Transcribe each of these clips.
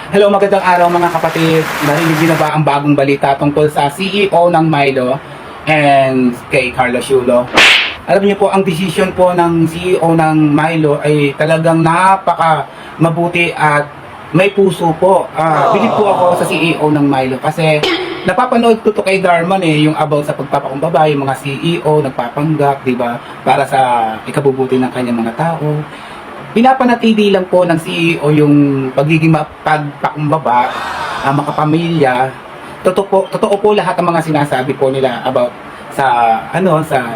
Hello, magandang araw mga kapatid. Narinig niyo na ba ang bagong balita tungkol sa CEO ng Milo and kay Carlos Yulo? Alam niyo po, ang decision po ng CEO ng Milo ay talagang napaka mabuti at may puso po. Bilib po ako sa CEO ng Milo kasi napapanood ko to kay Darman yung about sa pagpapakumbaba, yung mga CEO nagpapanggap, di ba? Para sa ikabubuti ng kanyang mga tao. Pinapanatili lang po ng CEO yung pagiging pagpakumbaba, makapamilya. Totoo po lahat ng mga sinasabi po nila about sa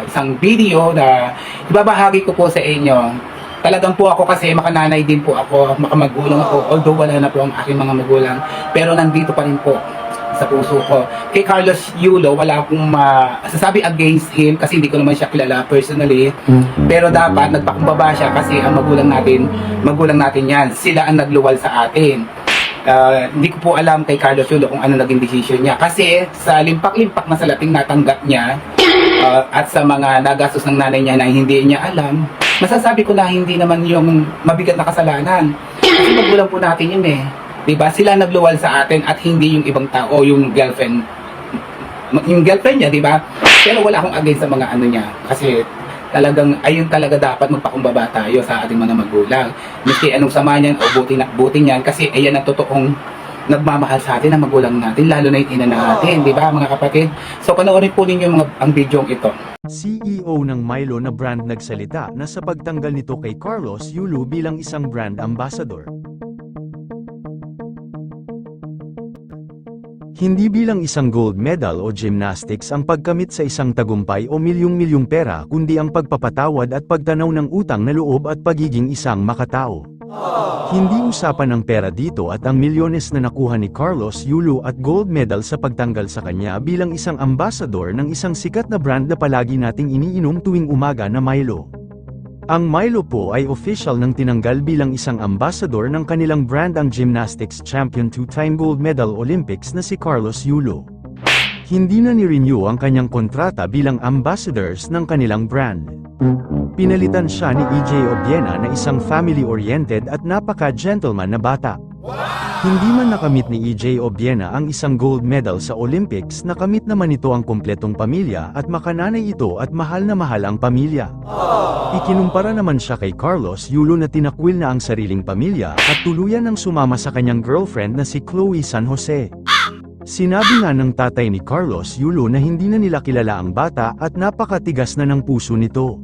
isang video na ibabahagi ko po sa inyo. Talagang po ako kasi makananay din po ako, makamagulang ako, although wala na po ang aking mga magulang, pero nandito pa rin po sa puso ko. Kay Carlos Yulo, wala akong masasabi against him kasi hindi ko naman siya kilala personally. Pero dapat nagpakumbaba siya kasi ang magulang natin yan. Sila ang nagluwal sa atin. Hindi ko po alam kay Carlos Yulo kung ano naging decision niya. Kasi sa limpak-limpak na salating natanggap niya at sa mga nagastos ng nanay niya na hindi niya alam, masasabi ko na hindi naman yung mabigat na kasalanan. Kasi magulang po natin yun eh. Diba? Sila nagluwal sa atin at hindi yung ibang tao, yung girlfriend niya, diba? Pero wala akong against sa mga ano niya. Kasi talagang, ayun talaga dapat magpakumbaba tayo sa ating mga magulang. Miski anong sama niyan o buti niyan, kasi ayan ang totoong nagmamahal sa atin ang magulang natin, lalo na yung ina natin, diba mga kapatid? So panoorin po ninyo ang video ito. CEO ng Milo na brand nagsalita na sa pagtanggal nito kay Carlos Yulo bilang isang brand ambassador. Hindi bilang isang gold medal o gymnastics ang pagkamit sa isang tagumpay o milyong-milyong pera kundi ang pagpapatawad at pagtanaw ng utang na loob at pagiging isang makatao. Hindi usapan ng pera dito at ang milyones na nakuha ni Carlos Yulo at gold medal sa pagtanggal sa kanya bilang isang ambassador ng isang sikat na brand na palagi nating iniinom tuwing umaga na Milo. Ang Milo po ay official ng tinanggal bilang isang ambassador ng kanilang brand ang gymnastics champion two-time gold medal Olympics na si Carlos Yulo. Hindi na ni-renew ang kanyang kontrata bilang ambassadors ng kanilang brand. Pinalitan siya ni EJ Obiena na isang family-oriented at napaka-gentleman na bata. Hindi man nakamit ni EJ Obiena ang isang gold medal sa Olympics, nakamit naman ito ang kompletong pamilya at makananay ito at mahal na mahal ang pamilya. Ikinumpara naman siya kay Carlos Yulo na tinakwil na ang sariling pamilya at tuluyan ng sumama sa kanyang girlfriend na si Chloe San Jose. Sinabi nga ng tatay ni Carlos Yulo na hindi na nila kilala ang bata at napakatigas na ng puso nito.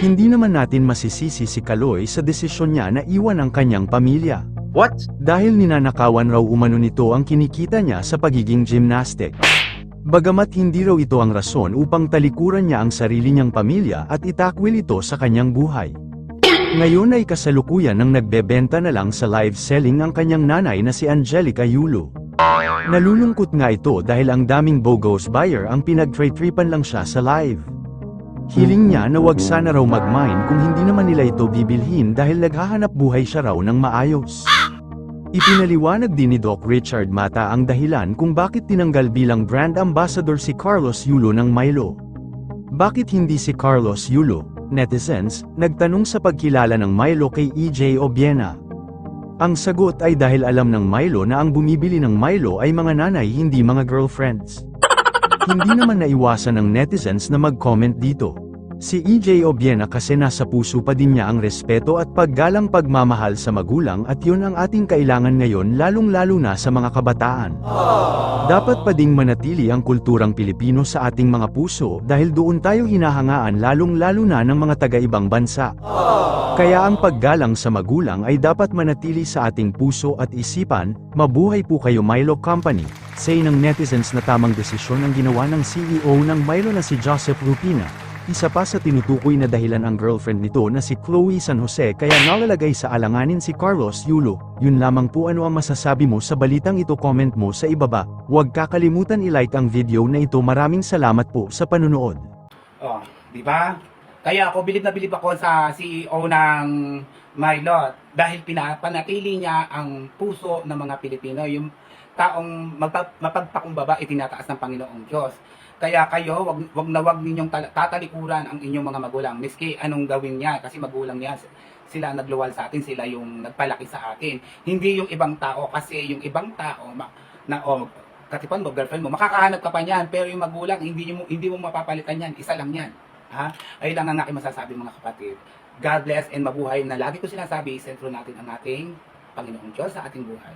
Hindi naman natin masisisi si Chloe sa desisyon niya na iwan ang kanyang pamilya. What? Dahil ninanakawan raw umano nito ang kinikita niya sa pagiging gymnastic. Bagamat hindi raw ito ang rason upang talikuran niya ang sarili niyang pamilya at itakwil ito sa kanyang buhay. Ngayon ay kasalukuyan nang nagbebenta na lang sa live selling ang kanyang nanay na si Angelica Yulo. Nalulungkot nga ito dahil ang daming bogus buyer ang pinagtritripan lang siya sa live. Hiling niya na wag sana raw mag-mine kung hindi naman nila ito bibilhin dahil naghahanap buhay siya raw ng maayos. Ipinaliwanag din ni Doc Richard Mata ang dahilan kung bakit tinanggal bilang brand ambassador si Carlos Yulo ng Milo. Bakit hindi si Carlos Yulo? Netizens, nagtanong sa pagkilala ng Milo kay EJ Obiena. Ang sagot ay dahil alam ng Milo na ang bumibili ng Milo ay mga nanay hindi mga girlfriends. Hindi naman naiwasan ng netizens na mag-comment dito. Si EJ Obiena kasi nasa puso pa din niya ang respeto at paggalang pagmamahal sa magulang at yun ang ating kailangan ngayon lalong-lalo na sa mga kabataan. Dapat pa ding manatili ang kulturang Pilipino sa ating mga puso dahil doon tayo hinahangaan lalong-lalo na ng mga taga-ibang bansa. Kaya ang paggalang sa magulang ay dapat manatili sa ating puso at isipan. Mabuhay po kayo Milo Company. Say ng netizens na tamang desisyon ang ginawa ng CEO ng Milo na si Joseph Rupina. Isa pa sa tinutukoy na dahilan ang girlfriend nito na si Chloe San Jose kaya nalalagay sa alanganin si Carlos Yulo. Yun lamang po, ano ang masasabi mo sa balitang ito, comment mo sa ibaba. Huwag kakalimutan i-like ang video na ito. Maraming salamat po sa panunood. Oh, di ba? Kaya ako bilib na bilib ako sa CEO ng Milo dahil pinapanatili niya ang puso ng mga Pilipino, yung taong mapagpakumbaba itinataas ng Panginoong Diyos. Kaya kayo, wag ninyong tatalikuran ang inyong mga magulang. Miski anong gawin niya, kasi magulang niya. sila nagluwal sa atin, sila yung nagpalaki sa atin. Hindi yung ibang tao, kasi yung ibang tao katipan mo, girlfriend mo, makakahanap ka pa niyan, pero yung magulang, hindi mo mapapalitan yan, isa lang yan. Ha? Ayun lang ang aking masasabi mga kapatid. God bless and mabuhay na lagi ko sinasabi, sentro natin ang ating Panginoong Diyos sa ating buhay.